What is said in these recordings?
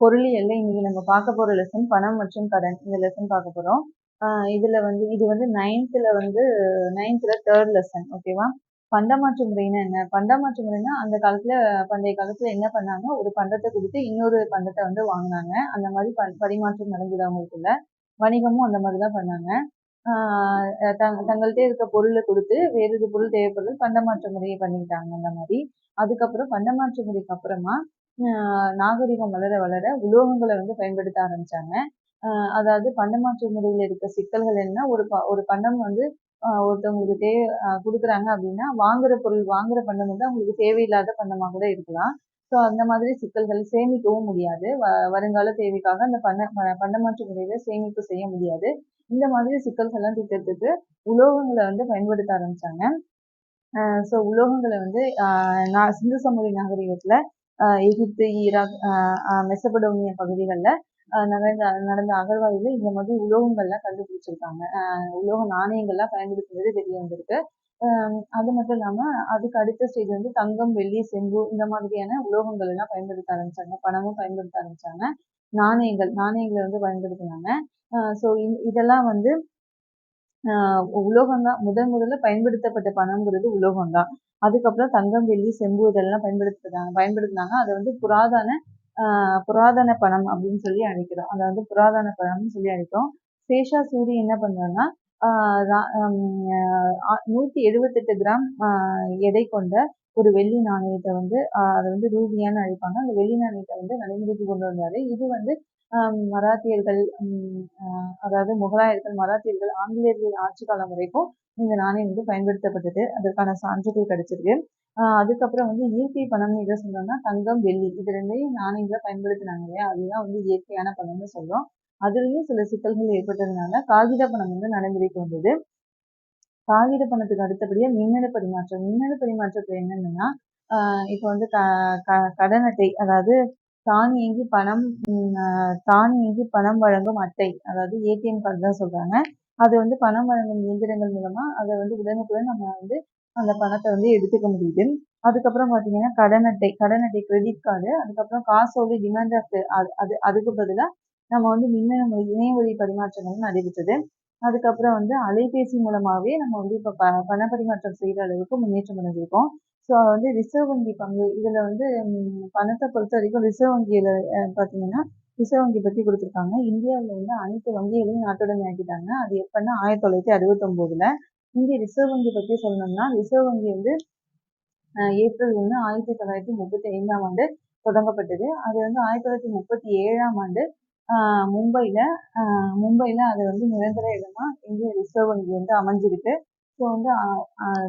பொருளியல்ல இன்னைக்கு நம்ம பார்க்க போற லெசன் பணம் மற்றும் கடன். இந்த லெசன் பார்க்க போறோம். இதுல வந்து இது வந்து நைன்த்ல தேர்ட் லெசன். ஓகேவா? பண்டமாற்று முறைன்னா என்ன? பண்டமாற்று முறைன்னா அந்த காலத்துல, பண்டைய காலத்துல என்ன பண்ணாங்க, ஒரு பண்டத்தை கொடுத்து இன்னொரு பண்டத்தை வந்து வாங்கினாங்க. அந்த மாதிரி பரிமாற்றம் நடந்தது அவங்களுக்குள்ள. வணிகமும் அந்த மாதிரிதான் பண்ணாங்க. தங்கள்கிட்ட இருக்க பொருளை கொடுத்து வேறொரு பொருள் தேவைப்படுது, பண்டமாற்று முறையை பண்ணிக்கிட்டாங்க அந்த மாதிரி. அதுக்கப்புறம் பண்டமாற்று முறைக்கு அப்புறமா நாகரிகம் வளர வளர உலோகங்களை வந்து பயன்படுத்த ஆரம்பிச்சாங்க. அதாவது பண்டமாற்று முறையில் இருக்க சிக்கல்கள் என்ன, ஒரு பண்டம் வந்து ஒருத்தவங்களுக்கு கொடுக்குறாங்க அப்படின்னா வாங்குற பண்டம் வந்து அவங்களுக்கு தேவையில்லாத பண்டமா கூட இருக்கலாம். ஸோ அந்த மாதிரி சிக்கல்கள் சேமிக்கவும் முடியாது. வருங்கால தேவைக்காக அந்த பண்டமாற்று முறையில சேமிப்பு செய்ய முடியாது. இந்த மாதிரி சிக்கல்கள்லாம் தீர்க்கறதுக்கு உலோகங்களை வந்து பயன்படுத்த ஆரம்பிச்சாங்க. ஸோ உலோகங்களை வந்து சிந்து சமவெளி நாகரிகத்துல எகிப்து, ஈராக், மெசபடோமிய பகுதிகளில் நடந்த அகழ்வாய்வுல இந்த மாதிரி உலோகங்கள்லாம் கண்டுபிடிச்சிருக்காங்க. உலோக நாணயங்கள்லாம் பயன்படுத்துவது தெரிய வந்திருக்கு. அது மட்டும் இல்லாம அதுக்கு அடுத்த ஸ்டேஜ் வந்து தங்கம், வெள்ளி, செம்பு இந்த மாதிரியான உலோகங்கள் எல்லாம் பயன்படுத்த ஆரம்பிச்சாங்க. பணமும் பயன்படுத்த ஆரம்பிச்சாங்க. நாணயங்களை வந்து பயன்படுத்தினாங்க. ஸோ இதெல்லாம் வந்து உலோகம் தான். முதல்ல பயன்படுத்தப்பட்ட பணம்ங்கிறது உலோகம் தான். அதுக்கப்புறம் தங்கம், வெள்ளி, செம்பு இதெல்லாம் பயன்படுத்தினாங்க. அதை வந்து புராதன பணம் அப்படின்னு சொல்லி அழைக்கிறோம். அதை வந்து புராதன பணம்னு சொல்லி அழைக்கிறோம். சேஷா சூரி என்ன பண்றாங்கன்னா 178 கிராம் எடை கொண்ட ஒரு வெள்ளி நாணயத்தை வந்து அதை வந்து ரூபியான்னு அழைப்பாங்க. அந்த வெள்ளி நாணயத்தை வந்து நடைமுறைக்கு கொண்டு வந்தாரு. இது வந்து மராத்தியர்கள், அதாவது முகலாயர்கள், மராத்தியர்கள், ஆங்கிலேயர்கள் ஆட்சி காலம் வரைக்கும் இந்த நாணயம் வந்து பயன்படுத்தப்பட்டது. அதற்கான சான்றுகள் கிடைச்சிருக்கு. அதுக்கப்புறம் வந்து இயற்கை பணம்னு எதை சொல்றோம்னா தங்கம், வெள்ளி இது ரெண்டையும் நாணயங்களை பயன்படுத்தினாங்க இல்லையா, அதுதான் வந்து இயற்கையான பணம்னு சொல்றோம். அதுலயும் சில சிக்கல்கள் ஏற்பட்டதுனால காகித பணம் வந்து நடைமுறைக்கு வந்தது. காகித பணத்துக்கு அடுத்தபடியா மின்னணு பரிமாற்றத்துல என்னன்னா இப்போ வந்து கடன் அட்டை, அதாவது தானியங்கி பணம் வழங்கும் அட்டை, அதாவது ஏடிஎம் கார்டு தான் சொல்றாங்க. அது வந்து பணம் வழங்கும் இயந்திரங்கள் மூலமா அதை வந்து உடனுக்குடன் நம்ம வந்து அந்த பணத்தை வந்து எடுத்துக்க முடியுது. அதுக்கப்புறம் பாத்தீங்கன்னா கடன் அட்டை கிரெடிட் கார்டு. அதுக்கப்புறம் காசோலை டிமாண்ட் டிராஃப்ட், அதுக்கு பதிலா நம்ம வந்து மின்னணு இணைய வழி பரிமாற்றங்கள் நடைபெற்றது. அதுக்கப்புறம் வந்து அலைபேசி மூலமாவே நம்ம வந்து இப்ப பண பரிமாற்றம் செய்யற அளவுக்கு முன்னேற்றம் அடைஞ்சிருக்கோம். ஸோ வந்து ரிசர்வ் வங்கி பங்கு இதுல வந்து பணத்தை பொறுத்த வரைக்கும் ரிசர்வ் வங்கியில பாத்தீங்கன்னா ரிசர்வ் வங்கி பத்தி கொடுத்துருக்காங்க. இந்தியாவில் வந்து அனைத்து வங்கிகளையும் நாட்டுடைமை ஆக்கிட்டாங்க. அது எப்பன்னா 1969ல. இந்திய ரிசர்வ் வங்கி பத்தி சொல்லணும்னா ரிசர்வ் வங்கி வந்து ஏப்ரல் 1, 1935ஆம் ஆண்டு தொடங்கப்பட்டது. அது வந்து 1937ஆம் ஆண்டு மும்பைல அது வந்து நிரந்தர இடமா இந்திய ரிசர்வ் வங்கி வந்து அமைஞ்சிருக்கு. ஸோ வந்து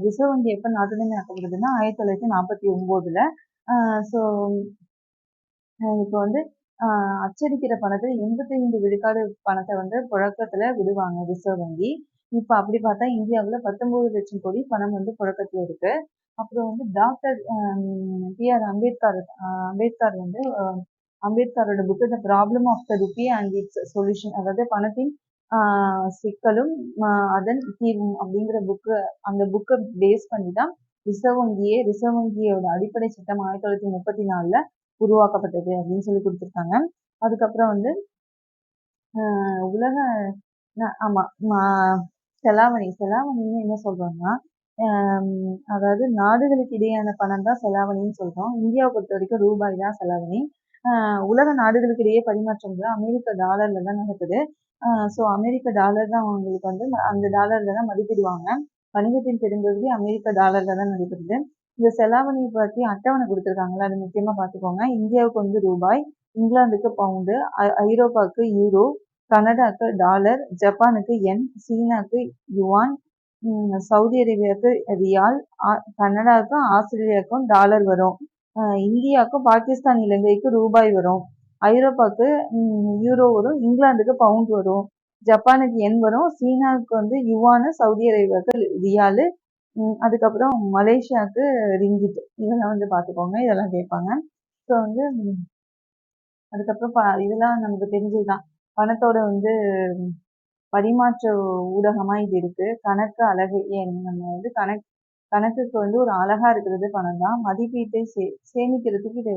ரிசர்வ் வங்கி எப்போ நாட்டுடைமை ஆக்கப்படுதுன்னா 1949ல. ஸோ இப்போ வந்து அச்சடிக்கிற பணத்தை 85 விழுக்காடு பணத்தை வந்து புழக்கத்துல விடுவாங்க ரிசர்வ் வங்கி. இப்ப அப்படி பார்த்தா இந்தியாவுல 19 லட்சம் கோடி பணம் வந்து புழக்கத்துல இருக்கு. அப்புறம் வந்து டாக்டர் பி.ஆர். அம்பேத்கர் வந்து அம்பேத்கரோட book the problem of the rupee and its solution, அதாவது பணத்தின் சிக்கலும் அதன் தீர்வும் அப்படிங்கிற அந்த புக்கை பேஸ் பண்ணி தான் ரிசர்வ் வங்கியோட அடிப்படை சட்டம் 1934ல உருவாக்கப்பட்டது அப்படின்னு சொல்லி கொடுத்துருக்காங்க. அதுக்கப்புறம் வந்து உலக செலாவணின்னு என்ன சொல்றோம்னா அதாவது நாடுகளுக்கு இடையான பணம் தான் செலாவணின்னு சொல்றோம். இந்தியாவை பொறுத்த வரைக்கும் ரூபாய் தான் செலாவணி. உலக நாடுகளுக்கு இடையே பரிமாற்றம் அமெரிக்க டாலர்ல தான் நடக்குது. ஸோ அமெரிக்க டாலர் தான் அவங்களுக்கு வந்து அந்த டாலர்ல தான் மதிப்பிடுவாங்க. வணிகத்தின் பெரும்பகுதி அமெரிக்க டாலர்ல தான் நடைபெறுது. இந்த செலாவணியை பற்றி அட்டவணை கொடுத்துருக்காங்களா, அது முக்கியமா பார்த்துக்கோங்க. இந்தியாவுக்கு வந்து ரூபாய், இங்கிலாந்துக்கு பவுண்டு, ஐரோப்பாவுக்கு யூரோ, கனடாக்கு டாலர், ஜப்பானுக்கு யென், சீனாக்கு யுவான், சவுதி அரேபியாவுக்கு ரியால், கனடாவுக்கும் ஆஸ்திரேலியாவுக்கும் டாலர் வரும். இந்தியாவுக்கும் பாகிஸ்தான், இலங்கைக்கு ரூபாய் வரும். ஐரோப்பாவுக்கு யூரோ வரும். இங்கிலாந்துக்கு பவுண்ட் வரும். ஜப்பானுக்கு யென் வரும். சீனாவுக்கு வந்து யுவானு, சவுதி அரேபியாவுக்கு ரியாலு, அதுக்கப்புறம் மலேசியாவுக்கு ரிங்கிட். இதெல்லாம் வந்து பார்த்துக்கோங்க, இதெல்லாம் கேட்பாங்க. ஸோ வந்து அதுக்கப்புறம் இதெல்லாம் நமக்கு தெரிஞ்சதுதான். பணத்தோட வந்து பரிமாற்ற ஊடகமா இது இருக்கு. கணக்கு அழகு, நம்ம வந்து கணக்குக்கு வந்து ஒரு அழகா இருக்கிறது பணம் தான். மதிப்பீட்டை சேமிக்கிறதுக்கு இது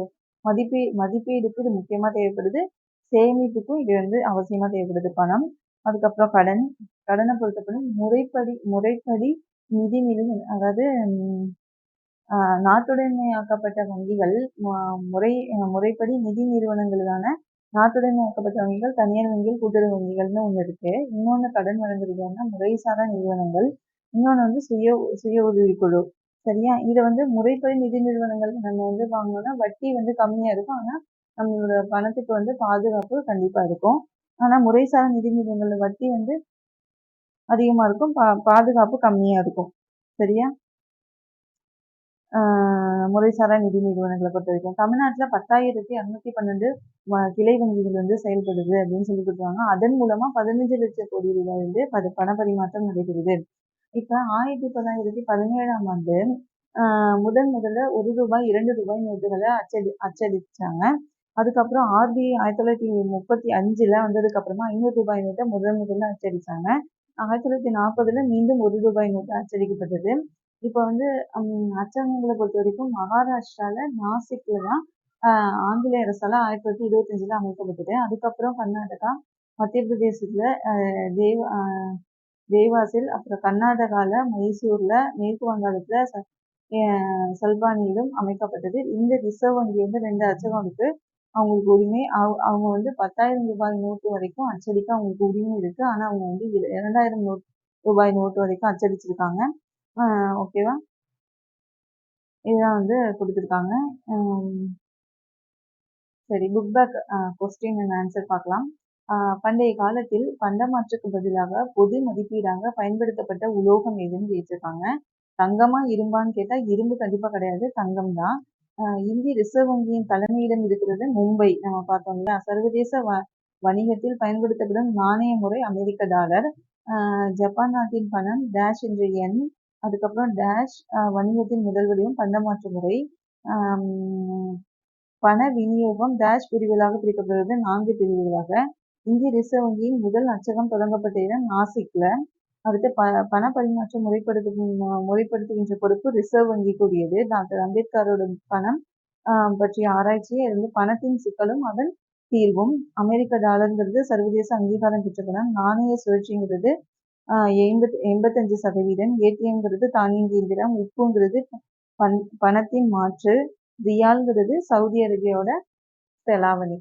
மதிப்பீடுக்கு இது முக்கியமா தேவைப்படுது. சேமிப்புக்கும் இது வந்து அவசியமா தேவைப்படுது பணம். அதுக்கப்புறம் கடனை பொறுத்தவரை முறைப்படி நிதி நிறுவனம், அதாவது நாட்டுடைமையாக்கப்பட்ட வங்கிகள், முறைப்படி நிதி நிறுவனங்களான நாட்டுடைமையாக்கப்பட்ட வங்கிகள், தனியார் வங்கிகள், கூட்டுறவு வங்கிகள்னு ஒண்ணு இருக்கு. இன்னொன்னு கடன் வழங்குறதுன்னா முறைசாரா நிறுவனங்கள், இன்னொன்னு வந்து சுய உதவிக்குழு. சரியா? இதை வந்து முறைப்படி நிதி நிறுவனங்கள் நம்ம வந்து வாங்கினோம்னா வட்டி வந்து கம்மியா இருக்கும். ஆனா நம்மளோட பணத்துக்கு வந்து பாதுகாப்பு கண்டிப்பா இருக்கும். ஆனா முறைசாரா நிதி நிறுவனங்கள்ல வட்டி வந்து அதிகமா இருக்கும், பாதுகாப்பு கம்மியா இருக்கும். சரியா? முறைசாரா நிதி நிறுவனங்களை பொறுத்த வரைக்கும் தமிழ்நாட்டில் 10,212 கிளை வங்கிகள் வந்து செயல்படுது அப்படின்னு சொல்லி கொடுத்தாங்க. அதன் மூலமா 15 லட்சம் கோடி ரூபாய் வந்து பண பரிமாற்றம் நடைபெறுது. இப்ப 1917ஆம் ஆண்டு முதல்ல ₹1, ₹2 நோட்டுகளை அச்சடிச்சாங்க. அதுக்கப்புறம் RBI 1935ல வந்ததுக்கு அப்புறமா ₹500 நோட்டை முதல்ல அச்சடிச்சாங்க. 1940ல மீண்டும் ₹1 நோட்டு அச்சடிக்கப்பட்டது. இப்போ வந்து அச்சகங்களை பொறுத்த வரைக்கும் மகாராஷ்டிரால நாசிக்ல தான் ஆங்கிலேய அரசால 1925ல அமைக்கப்பட்டது. அதுக்கப்புறம் கர்நாடகா, மத்திய பிரதேசத்துல தேவாசில், அப்புறம் கர்நாடகால மைசூர்ல, மேற்கு வங்காளத்துல சல்பானியிலும் அமைக்கப்பட்டது. இந்த ரிசர்வ் வங்கி வந்து 2 அச்சகம் இருக்கு. அவங்களுக்கு உரிமை. அவங்க வந்து ₹10,000 நோட்டு வரைக்கும் அச்சடிக்க அவங்களுக்கு உரிமை இருக்கு. ஆனா அவங்க வந்து ₹2,000 நோட்டு வரைக்கும் அச்சடிச்சிருக்காங்க. ஓகேவா? இதுதான் வந்து கொடுத்துருக்காங்க. சரி, book back question and answer பார்க்கலாம். பண்டைய காலத்தில் பண்டமாற்றுக்கு பதிலாக பொது மதிப்பீடாக பயன்படுத்தப்பட்ட உலோகம் எதுன்னு கேட்டிருக்காங்க. தங்கமா இரும்பான்னு கேட்டா இரும்பு கண்டிப்பா கிடையாது, தங்கம் தான். இந்திய ரிசர்வ் வங்கியின் தலைமையிடம் இருக்கிறது மும்பை. நம்ம பார்த்தோம் இல்லையா? சர்வதேச வணிகத்தில் பயன்படுத்தப்படும் நாணய முறை அமெரிக்க டாலர். ஜப்பான் நாட்டின் பணம் டேஷ் என்ற எண். அதுக்கப்புறம் டேஷ் வணிகத்தின் முதல் வடிவம் பண்டமாற்று முறை. பண விநியோகம் டேஷ் பிரிவுகளாக பிரிக்கப்படுவது 4 பிரிவுகளாக. இந்திய ரிசர்வ் வங்கியின் முதல் அச்சகம் தொடங்கப்பட்ட இடம் நாசிக்ல. அடுத்து பண பரிமாற்றம் முறைப்படுத்துகின்ற பொறுப்பு ரிசர்வ் வங்கிக்கு உரியது. டாக்டர் அம்பேத்கரோட பணம் பற்றிய ஆராய்ச்சியே இருந்து பணத்தின் சிக்கலும் அதன் தீர்வும். அமெரிக்க டாலர்ங்கிறது சர்வதேச அங்கீகாரம் பெற்ற பணம். நாணய சுழற்சிங்கிறது 85%. ஏடிஎம்ங்கிறது தானியங்கி இயந்திரம். உப்புங்கிறது பணத்தின் மாற்று. ரியால்ங்கிறது சவுதி அரேபியாவோட செலாவணி.